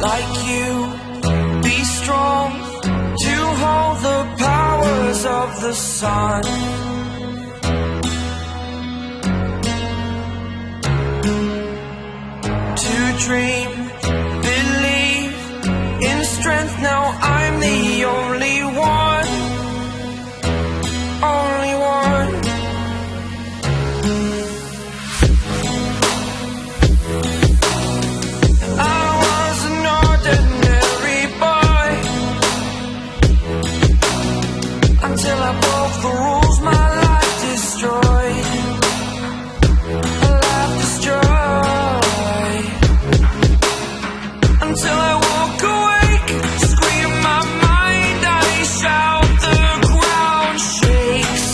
like you, be strong to hold the powers of the sun. To dream, believe in strength, now I'm the only one, only one. I was an ordinary boy until I broke the rules my life destroyed. A life destroyed. Until I walk awake, scream my mind, I shout, the ground shakes.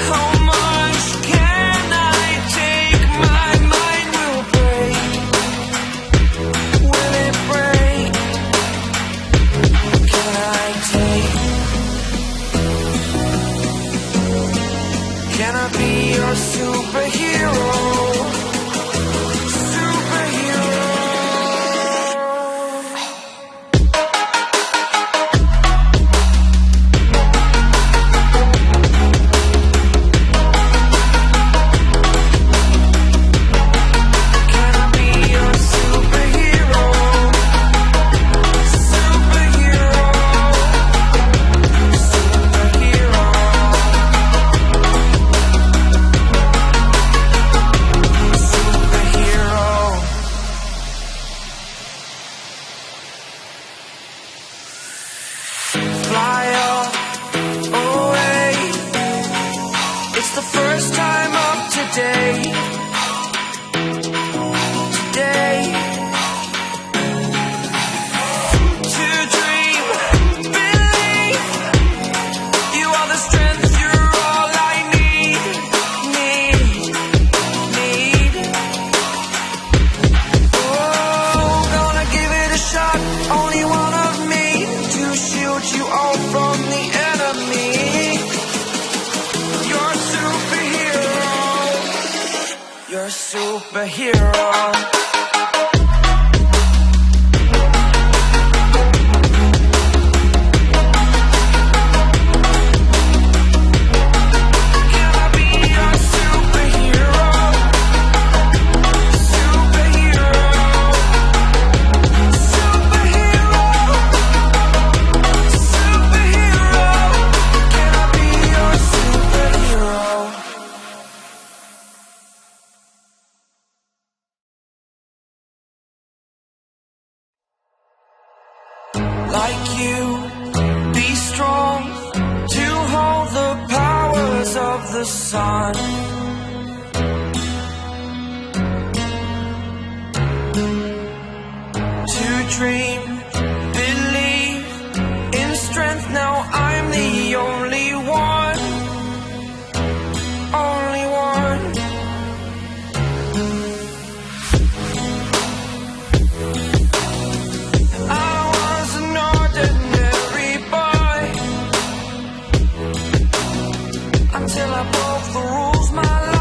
How much can I take? My mind will break. Will it break? Can I take? Can I be your superhero? Fly off away. It's the first time of today. Today. To dream, believe. You are the strength, you're all I need. Oh, gonna give it a shot. Only one of me to shield you all from the enemy. You're a superhero. You're a superhero. Like you, be strong to hold the powers of the sun. To dream, believe in strength, now I'm the only one, only one. Until I broke the rules my life